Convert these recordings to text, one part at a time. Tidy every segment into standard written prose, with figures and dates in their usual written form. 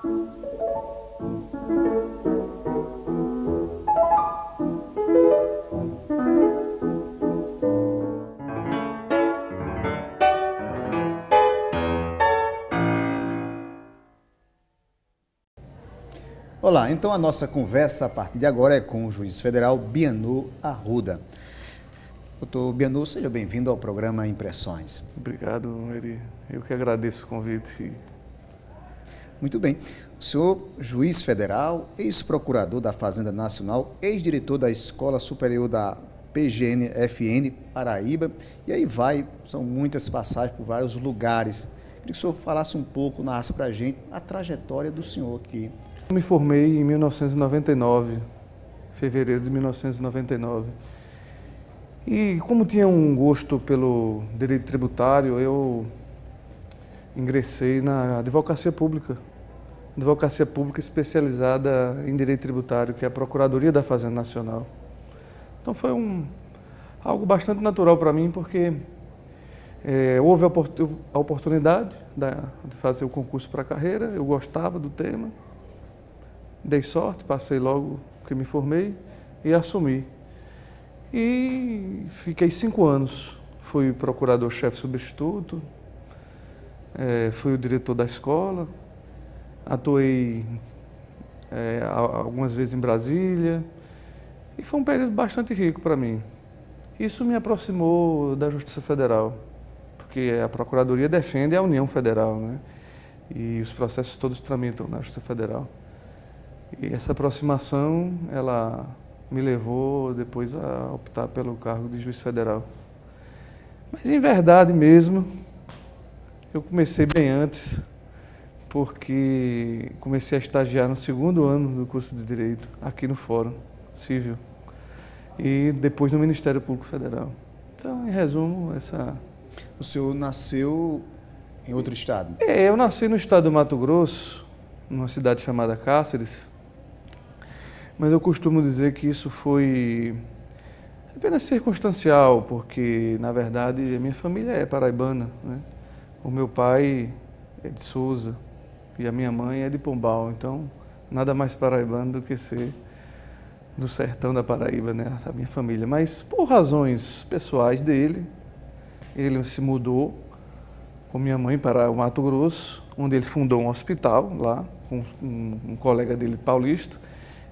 Olá, então a nossa conversa a partir de agora é com o juiz federal Bianu Arruda. Doutor Bianu, seja bem-vindo ao programa Impressões. Obrigado, Eri. Eu que agradeço o convite. Muito bem. O senhor, juiz federal, ex-procurador da Fazenda Nacional, ex-diretor da Escola Superior da PGN-FN Paraíba, e aí são muitas passagens por vários lugares. Queria que o senhor falasse um pouco, narrasse para a gente a trajetória do senhor aqui. Eu me formei em 1999, fevereiro de 1999. E como tinha um gosto pelo direito tributário, eu ingressei na advocacia pública especializada em direito tributário, que é a Procuradoria da Fazenda Nacional. Então foi algo bastante natural para mim, porque houve a oportunidade de fazer o concurso para a carreira, eu gostava do tema, dei sorte, passei logo que me formei e assumi. E fiquei 5 anos, fui procurador-chefe substituto, fui o diretor da escola, atuei algumas vezes em Brasília e foi um período bastante rico para mim. Isso me aproximou da Justiça Federal, porque a Procuradoria defende a União Federal, né? E os processos todos tramitam na Justiça Federal. E essa aproximação, ela me levou depois a optar pelo cargo de juiz federal. Mas, em verdade mesmo, eu comecei bem antes, porque comecei a estagiar no 2º ano do curso de Direito, aqui no Fórum Civil, e depois no Ministério Público Federal. Então, em resumo, O senhor nasceu em outro estado? Eu nasci no estado do Mato Grosso, numa cidade chamada Cáceres, mas eu costumo dizer que isso foi apenas circunstancial, porque, na verdade, a minha família é paraibana, né? O meu pai é de Souza e a minha mãe é de Pombal, então nada mais paraibano do que ser do sertão da Paraíba, né? A minha família. Mas, por razões pessoais dele, ele se mudou com minha mãe para o Mato Grosso, onde ele fundou um hospital lá, com um colega dele paulista.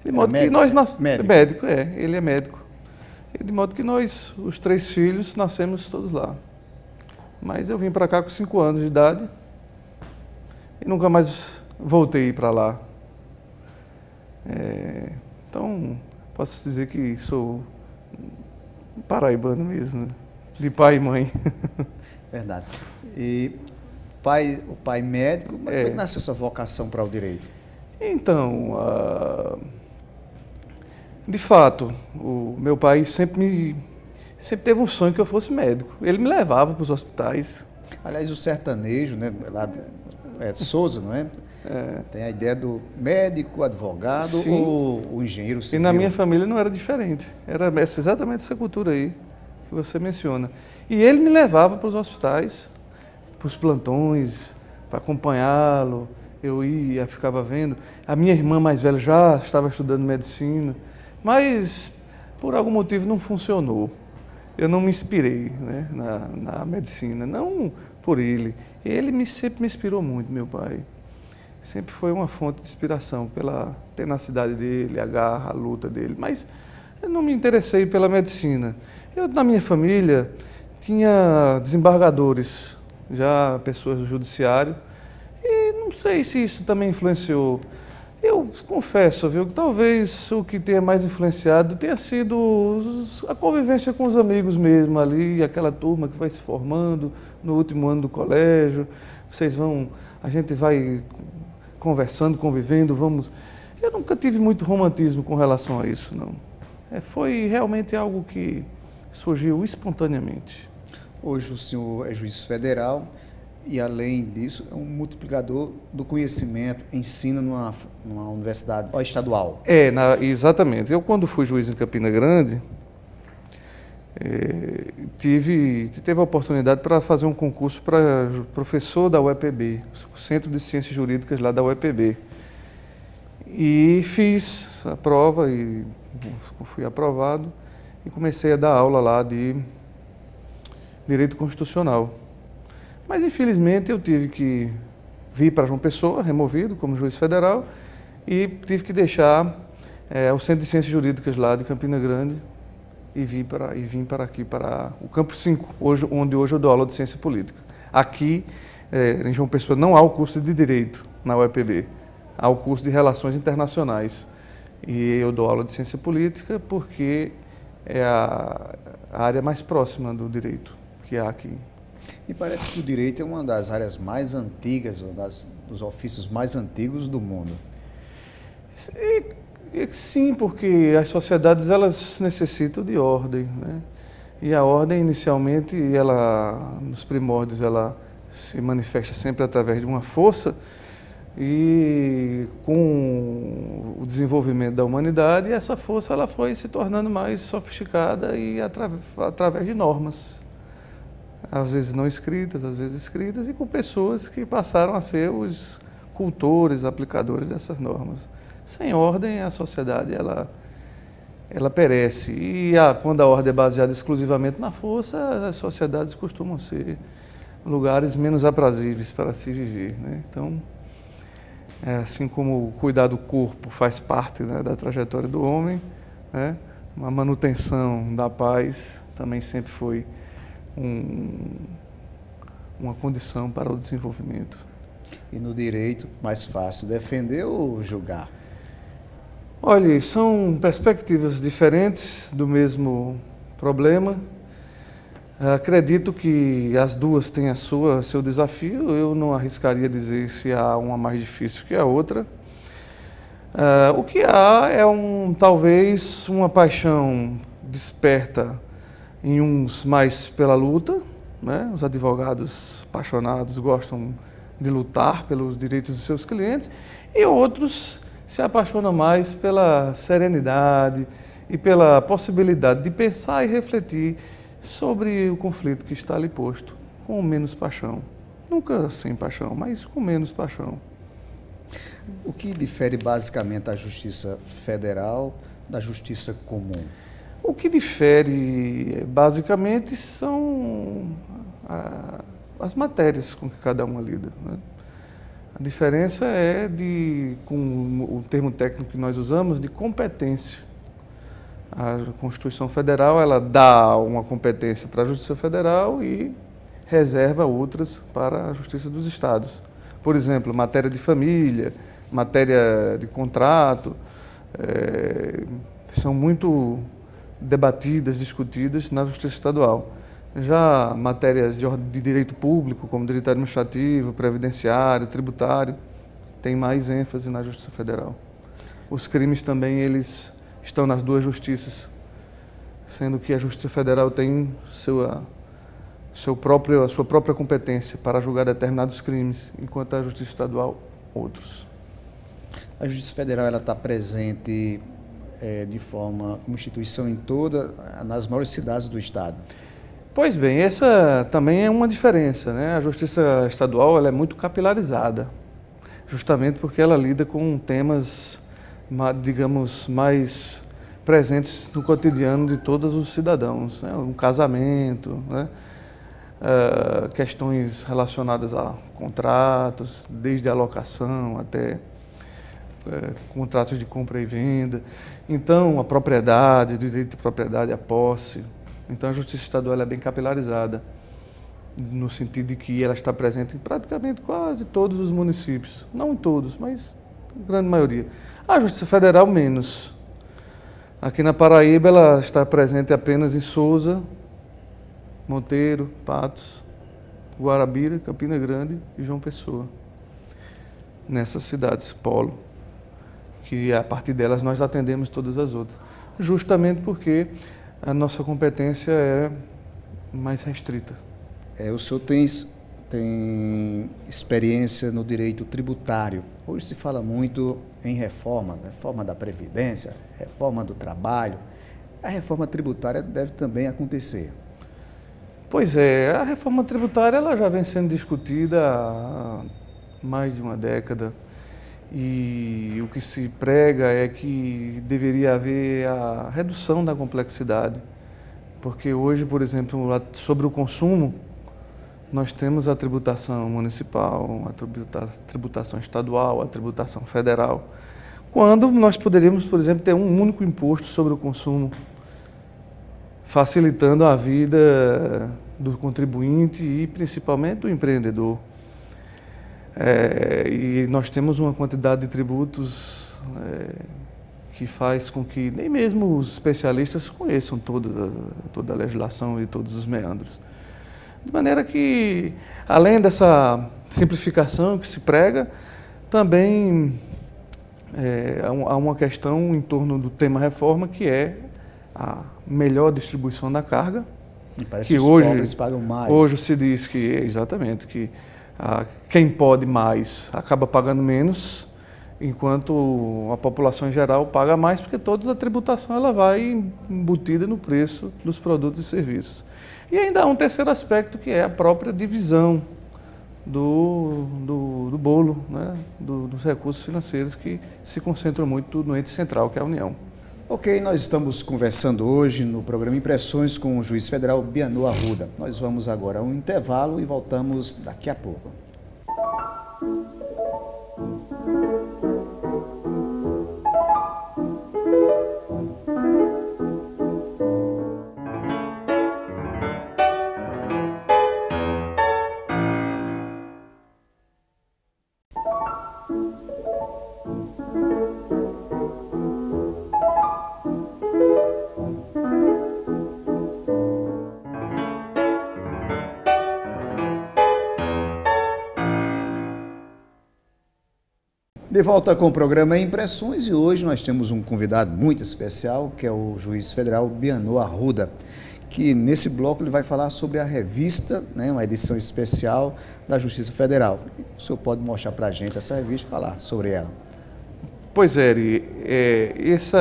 De modo que nós médico, ele é médico. De modo que nós, os 3 filhos, nascemos todos lá. Mas eu vim para cá com 5 anos de idade e nunca mais voltei para lá. Então, posso dizer que sou paraibano mesmo, né? De pai e mãe. Verdade. E o pai médico, mas como é que nasceu essa vocação para o direito? Então, de fato, o meu pai sempre teve um sonho que eu fosse médico. Ele me levava para os hospitais. Aliás, o sertanejo, né, lá de Souza, não é? Tem a ideia do médico, advogado. Sim. Ou o engenheiro civil. E na minha família não era diferente. Era exatamente essa cultura aí que você menciona. E ele me levava para os hospitais, para os plantões, para acompanhá-lo. Eu ia, ficava vendo. A minha irmã mais velha já estava estudando medicina, mas por algum motivo não funcionou. Eu não me inspirei, né, na medicina, não por ele. Ele sempre me inspirou muito, meu pai. Sempre foi uma fonte de inspiração pela tenacidade dele, a garra, a luta dele. Mas eu não me interessei pela medicina. Na minha família, tinha desembargadores, já pessoas do judiciário, e não sei se isso também influenciou. Eu confesso, viu, que talvez o que tenha mais influenciado tenha sido a convivência com os amigos mesmo ali, aquela turma que vai se formando no último ano do colégio. A gente vai conversando, convivendo, Eu nunca tive muito romantismo com relação a isso, não. Foi realmente algo que surgiu espontaneamente. Hoje o senhor é juiz federal e, além disso, é um multiplicador do conhecimento, ensina numa universidade estadual. Exatamente. Eu, quando fui juiz em Campina Grande, teve a oportunidade para fazer um concurso para professor da UEPB, o Centro de Ciências Jurídicas lá da UEPB. E fiz a prova e fui aprovado e comecei a dar aula lá de Direito Constitucional. Mas, infelizmente, eu tive que vir para João Pessoa, removido como juiz federal, e tive que deixar o Centro de Ciências Jurídicas lá de Campina Grande e vim para aqui, para o Campo 5, onde hoje eu dou aula de Ciência Política. Aqui, em João Pessoa, não há o curso de Direito na UEPB, há o curso de Relações Internacionais. E eu dou aula de Ciência Política porque é a área mais próxima do direito que há aqui. E parece que o direito é uma das áreas mais antigas, dos ofícios mais antigos do mundo. Sim, porque as sociedades elas necessitam de ordem, né? E a ordem inicialmente, nos primórdios, ela se manifesta sempre através de uma força, e com o desenvolvimento da humanidade, essa força ela foi se tornando mais sofisticada e através de normas, às vezes não escritas, às vezes escritas, e com pessoas que passaram a ser os cultores, aplicadores dessas normas. Sem ordem, a sociedade ela perece. E quando a ordem é baseada exclusivamente na força, as sociedades costumam ser lugares menos aprazíveis para se viver, né? Então, assim como cuidar do corpo faz parte, né, da trajetória do homem, né, a manutenção da paz também sempre foi uma condição para o desenvolvimento. E no direito, mais fácil defender ou julgar? Olha, são perspectivas diferentes do mesmo problema. Acredito que as duas têm seu desafio. Eu não arriscaria dizer se há uma mais difícil que a outra. O que há é talvez uma paixão desperta em uns mais pela luta, né? Os advogados apaixonados gostam de lutar pelos direitos dos seus clientes, e outros se apaixonam mais pela serenidade e pela possibilidade de pensar e refletir sobre o conflito que está ali posto, com menos paixão. Nunca sem paixão, mas com menos paixão. O que difere basicamente a Justiça Federal da Justiça Comum? O que difere basicamente são as matérias com que cada uma lida, né? A diferença é com o termo técnico que nós usamos, de competência. A Constituição Federal, ela dá uma competência para a Justiça Federal e reserva outras para a Justiça dos Estados. Por exemplo, matéria de família, matéria de contrato, são muito debatidas, discutidas na Justiça Estadual. Já matérias de direito público, como direito administrativo, previdenciário, tributário, tem mais ênfase na Justiça Federal. Os crimes também, eles estão nas duas justiças, sendo que a Justiça Federal tem a sua própria competência para julgar determinados crimes, enquanto a Justiça Estadual, outros. A Justiça Federal está presente de forma como instituição nas maiores cidades do Estado. Pois bem, essa também é uma diferença, né? A Justiça Estadual ela é muito capilarizada, justamente porque ela lida com temas, digamos, mais presentes no cotidiano de todos os cidadãos, né? Um casamento, né? Questões relacionadas a contratos, desde a locação até contratos de compra e venda. Então, a propriedade, o direito de propriedade, a posse. Então, a Justiça Estadual é bem capilarizada, no sentido de que ela está presente em praticamente quase todos os municípios. Não em todos, mas a grande maioria. A Justiça Federal, menos. Aqui na Paraíba, ela está presente apenas em Sousa, Monteiro, Patos, Guarabira, Campina Grande e João Pessoa. Nessas cidades, polo, que a partir delas nós atendemos todas as outras. Justamente porque a nossa competência é mais restrita. O senhor tem experiência no direito tributário. Hoje se fala muito em reforma da Previdência, reforma do trabalho. A reforma tributária deve também acontecer. Pois é, a reforma tributária ela já vem sendo discutida há mais de uma década E o que se prega é que deveria haver a redução da complexidade, porque hoje, por exemplo, sobre o consumo, nós temos a tributação municipal, a tributação estadual, a tributação federal, quando nós poderíamos, por exemplo, ter um único imposto sobre o consumo, facilitando a vida do contribuinte e principalmente do empreendedor. E nós temos uma quantidade de tributos que faz com que nem mesmo os especialistas conheçam toda a legislação e todos os meandros. De maneira que, além dessa simplificação que se prega, também há uma questão em torno do tema reforma, que é a melhor distribuição da carga. E parece que os pobres pagam mais. Hoje se diz que, exatamente, que quem pode mais acaba pagando menos, enquanto a população em geral paga mais, porque toda a tributação ela vai embutida no preço dos produtos e serviços. E ainda há um terceiro aspecto, que é a própria divisão do bolo, né, dos recursos financeiros, que se concentram muito no ente central, que é a União. Ok, nós estamos conversando hoje no programa Impressões com o juiz federal Bianu Arruda. Nós vamos agora a um intervalo e voltamos daqui a pouco. De volta com o programa Impressões, e hoje nós temos um convidado muito especial, que é o juiz federal Bianu Arruda, que nesse bloco ele vai falar sobre a revista, né, uma edição especial da Justiça Federal. O senhor pode mostrar para a gente essa revista e falar sobre ela? Pois é, esse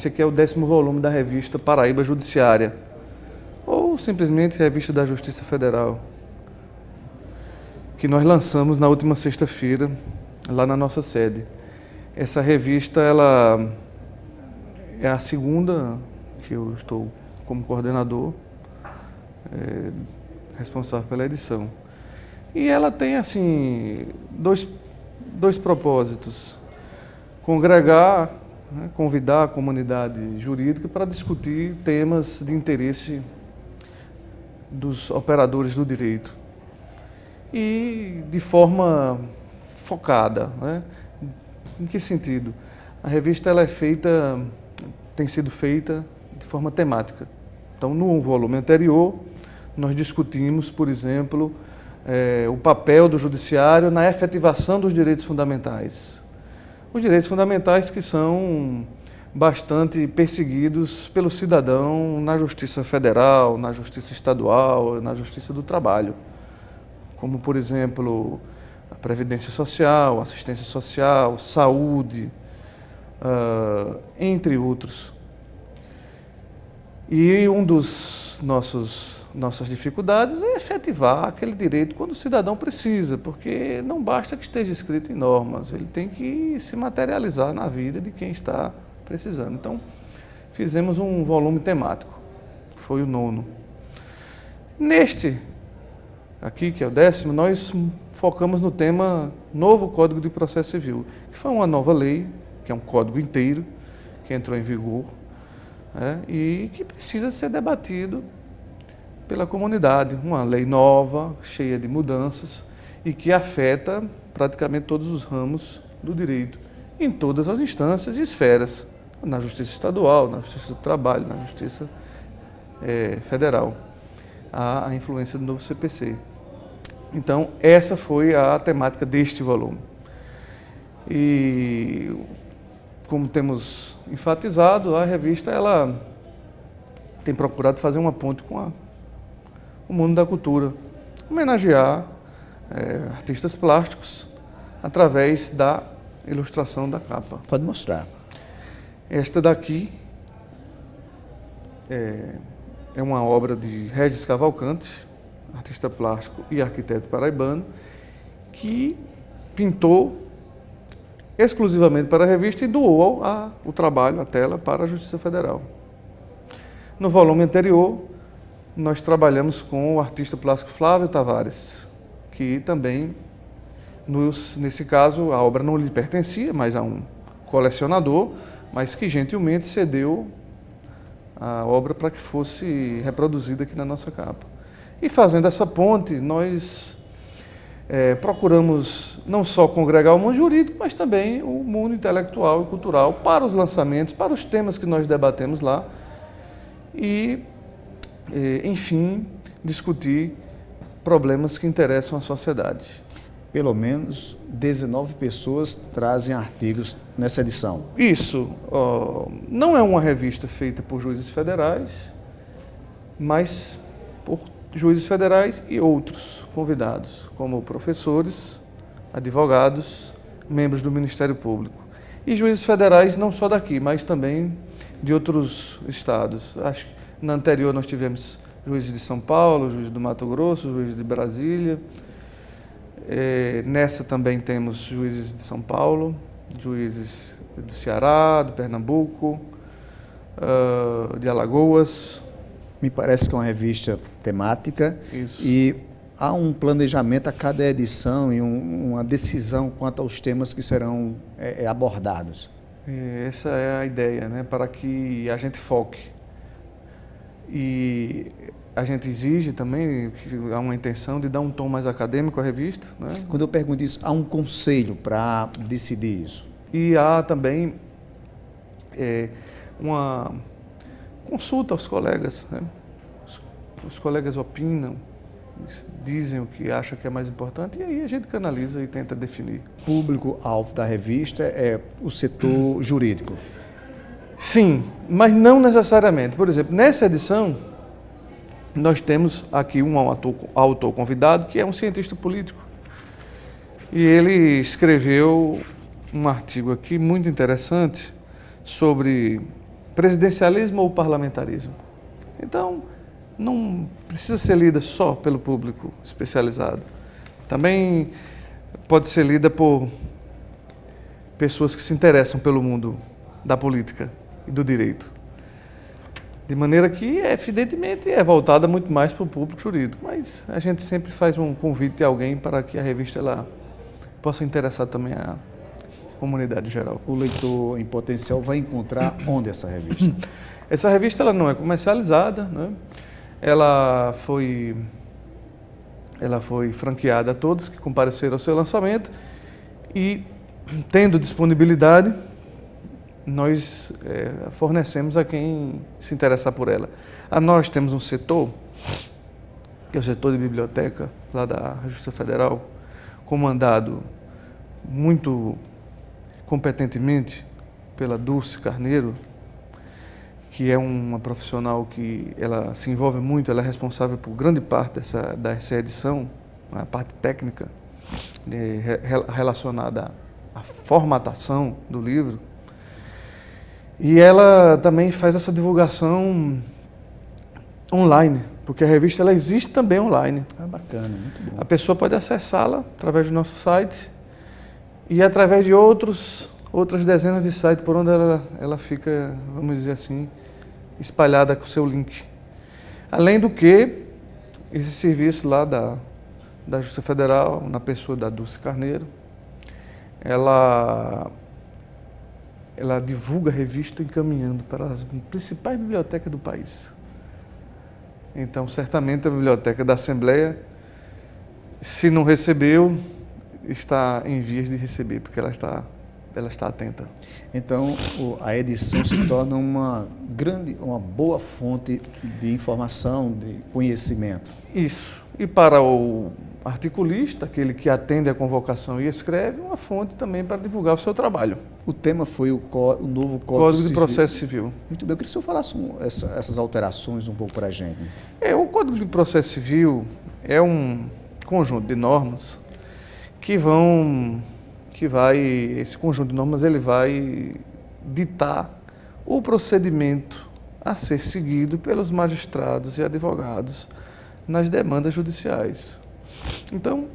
aqui é o 10º volume da revista Paraíba Judiciária, ou simplesmente Revista da Justiça Federal, que nós lançamos na última sexta-feira, lá na nossa sede. Essa revista, ela é a segunda que eu estou como coordenador, responsável pela edição. E ela tem, assim, dois propósitos: congregar, né, convidar a comunidade jurídica para discutir temas de interesse dos operadores do direito, e de forma focada, né? Em que sentido? A revista ela tem sido feita de forma temática. Então, no volume anterior, nós discutimos, por exemplo, o papel do judiciário na efetivação dos direitos fundamentais. Os direitos fundamentais que são bastante perseguidos pelo cidadão na Justiça Federal, na Justiça Estadual, na Justiça do Trabalho, como, por exemplo, a Previdência Social, assistência social, saúde, entre outros. E um dos nossas dificuldades é efetivar aquele direito quando o cidadão precisa, porque não basta que esteja escrito em normas, ele tem que se materializar na vida de quem está precisando. Então, fizemos um volume temático, foi o 9º. Neste aqui, que é o 10º, nós focamos no tema Novo Código de Processo Civil, que foi uma nova lei, que é um código inteiro, que entrou em vigor, e que precisa ser debatido pela comunidade. Uma lei nova, cheia de mudanças, e que afeta praticamente todos os ramos do direito, em todas as instâncias e esferas, na Justiça Estadual, na Justiça do Trabalho, na Justiça Federal. A influência do novo CPC. Então, essa foi a temática deste volume. E, como temos enfatizado, a revista ela tem procurado fazer uma ponte com o mundo da cultura, homenagear artistas plásticos através da ilustração da capa. Pode mostrar. Esta daqui é uma obra de Regis Cavalcante, artista plástico e arquiteto paraibano, que pintou exclusivamente para a revista e doou o trabalho, a tela, para a Justiça Federal. No volume anterior, nós trabalhamos com o artista plástico Flávio Tavares, que também, nesse caso, a obra não lhe pertencia, mas a um colecionador, mas que gentilmente cedeu a obra para que fosse reproduzida aqui na nossa capa. E fazendo essa ponte, nós procuramos não só congregar o mundo jurídico, mas também o mundo intelectual e cultural para os lançamentos, para os temas que nós debatemos lá e, enfim, discutir problemas que interessam a sociedade. Pelo menos 19 pessoas trazem artigos nessa edição. Isso. Não é uma revista feita por juízes federais, mas por juízes federais e outros convidados, como professores, advogados, membros do Ministério Público. E juízes federais não só daqui, mas também de outros estados. Acho que na anterior nós tivemos juízes de São Paulo, juízes do Mato Grosso, juízes de Brasília. Nessa também temos juízes de São Paulo, juízes do Ceará, de Pernambuco, de Alagoas. Me parece que é uma revista temática. Isso. E há um planejamento a cada edição e uma decisão quanto aos temas que serão abordados. Essa é a ideia, né? Para que a gente foque. E a gente exige também, que há uma intenção de dar um tom mais acadêmico à revista, né? Quando eu pergunto isso, há um conselho para decidir isso? E há também uma consulta aos colegas, né? Os colegas opinam, dizem o que acham que é mais importante e aí a gente canaliza e tenta definir. O público-alvo da revista é o setor jurídico? Sim, mas não necessariamente. Por exemplo, nessa edição, nós temos aqui um autor convidado que é um cientista político. E ele escreveu um artigo aqui muito interessante sobre presidencialismo ou parlamentarismo. Então, não precisa ser lida só pelo público especializado. Também pode ser lida por pessoas que se interessam pelo mundo da política e do direito. De maneira que, evidentemente, é voltada muito mais para o público jurídico, mas a gente sempre faz um convite a alguém para que a revista ela possa interessar também a comunidade em geral. O leitor em potencial vai encontrar onde essa revista? Essa revista ela não é comercializada, né? Ela foi franqueada a todos que compareceram ao seu lançamento e, tendo disponibilidade, nós fornecemos a quem se interessar por ela. Nós temos um setor, que é o setor de biblioteca, lá da Justiça Federal, comandado muito competentemente pela Dulce Carneiro, que é uma profissional que ela se envolve muito, ela é responsável por grande parte dessa edição, a parte técnica relacionada à formatação do livro. E ela também faz essa divulgação online, porque a revista ela existe também online. Bacana, muito bom. A pessoa pode acessá-la através do nosso site e através de outras dezenas de sites por onde ela fica, vamos dizer assim, espalhada com o seu link. Além do que, esse serviço lá da Justiça Federal, na pessoa da Dulce Carneiro, ela divulga a revista encaminhando para as principais bibliotecas do país. Então, certamente a Biblioteca da Assembleia, se não recebeu, está em vias de receber, porque ela está atenta. Então, a edição se torna uma boa fonte de informação, de conhecimento. Isso. E para o articulista, aquele que atende a convocação e escreve, uma fonte também para divulgar o seu trabalho. O tema foi o novo Código de Processo Civil. Muito bem. Eu queria que o senhor falasse essas alterações um pouco para a gente. O Código de Processo Civil é um conjunto de normas esse conjunto de normas ele vai ditar o procedimento a ser seguido pelos magistrados e advogados nas demandas judiciais. Então,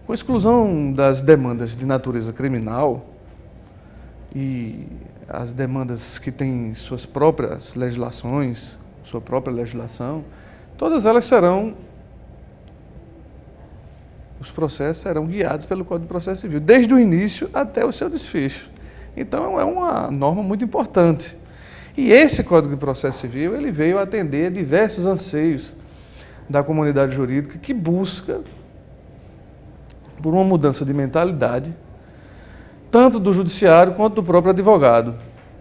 Com exclusão das demandas de natureza criminal e as demandas que têm suas próprias legislações, sua própria legislação, todas elas os processos serão guiados pelo Código de Processo Civil, desde o início até o seu desfecho. Então, é uma norma muito importante. E esse Código de Processo Civil, ele veio atender diversos anseios da comunidade jurídica que busca por uma mudança de mentalidade, tanto do judiciário quanto do próprio advogado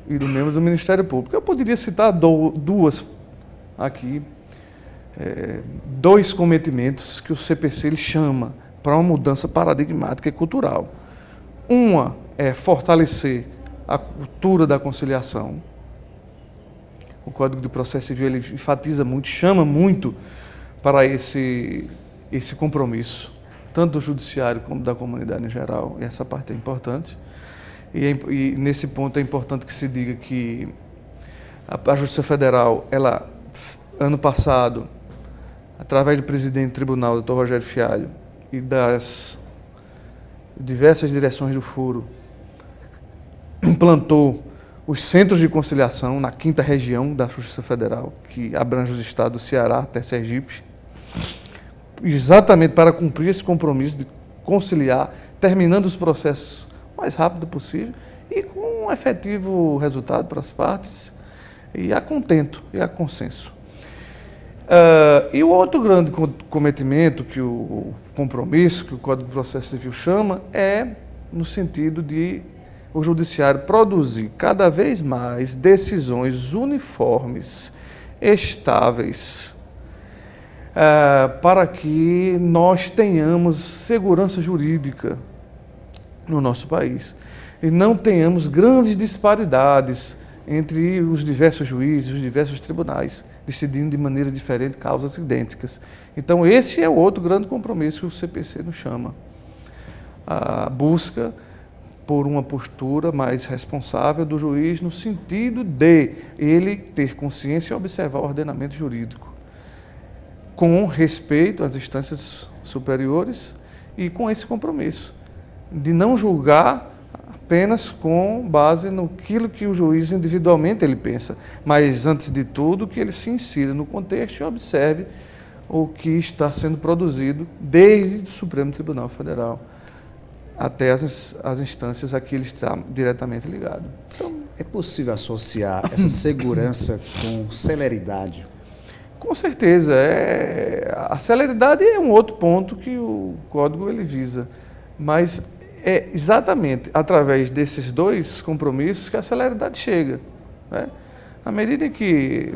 e do membro do Ministério Público. Eu poderia citar duas aqui, dois cometimentos que o CPC ele chama para uma mudança paradigmática e cultural. Uma é fortalecer a cultura da conciliação. O Código de Processo Civil ele enfatiza muito, chama muito para esse compromisso, tanto do judiciário como da comunidade em geral, e essa parte é importante. E nesse ponto é importante que se diga que a Justiça Federal, ela, ano passado, através do presidente do tribunal, Dr. Rogério Fialho, e das diversas direções do foro, implantou os centros de conciliação na 5ª região da Justiça Federal, que abrange os estados do Ceará até Sergipe, exatamente para cumprir esse compromisso de conciliar, terminando os processos o mais rápido possível e com um efetivo resultado para as partes e a contento e a consenso. E o outro grande cometimento, que o compromisso que o Código de Processo Civil chama, é no sentido de o judiciário produzir cada vez mais decisões uniformes, estáveis, para que nós tenhamos segurança jurídica no nosso país e não tenhamos grandes disparidades entre os diversos juízes, os diversos tribunais, decidindo de maneira diferente causas idênticas. Então, esse é o outro grande compromisso que o CPC nos chama. A busca por uma postura mais responsável do juiz no sentido de ele ter consciência e observar o ordenamento jurídico, com respeito às instâncias superiores e com esse compromisso de não julgar apenas com base naquilo que o juiz individualmente ele pensa, mas, antes de tudo, que ele se insira no contexto e observe o que está sendo produzido desde o Supremo Tribunal Federal até as instâncias a que ele está diretamente ligado. Então, é possível associar essa segurança com celeridade? Com certeza. A celeridade é um outro ponto que o Código ele visa, mas é exatamente através desses dois compromissos que a celeridade chega, né? À medida que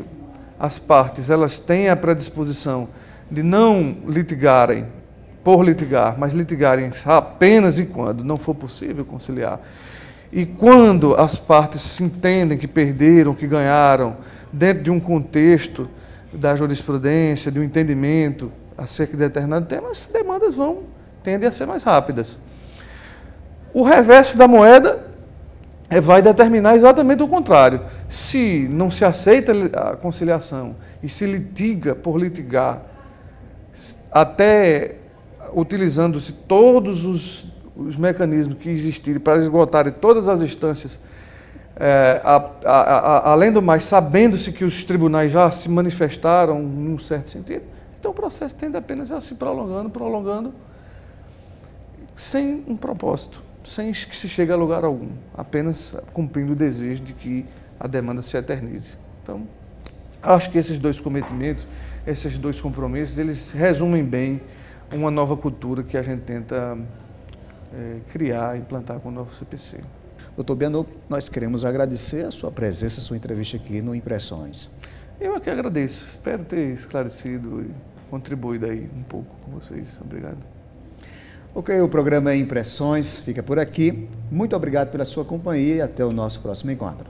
as partes elas têm a predisposição de não litigarem por litigar, mas litigarem apenas e quando não for possível conciliar. E quando as partes se entendem que perderam, que ganharam, dentro de um contexto da jurisprudência, de um entendimento acerca de determinado tema, as demandas tendem a ser mais rápidas. O reverso da moeda vai determinar exatamente o contrário. Se não se aceita a conciliação e se litiga por litigar, até utilizando-se todos os mecanismos que existirem para esgotarem todas as instâncias, além do mais, sabendo-se que os tribunais já se manifestaram num certo sentido, então o processo tende apenas a se prolongando, sem um propósito, sem que se chegue a lugar algum, apenas cumprindo o desejo de que a demanda se eternize. Então, acho que esses dois cometimentos, esses dois compromissos, eles resumem bem uma nova cultura que a gente tenta criar, implantar com o novo CPC. Doutor Bianocchi, nós queremos agradecer a sua presença, a sua entrevista aqui no Impressões. Eu aqui agradeço, espero ter esclarecido e contribuído aí um pouco com vocês. Obrigado. Ok, o programa Impressões fica por aqui. Muito obrigado pela sua companhia e até o nosso próximo encontro.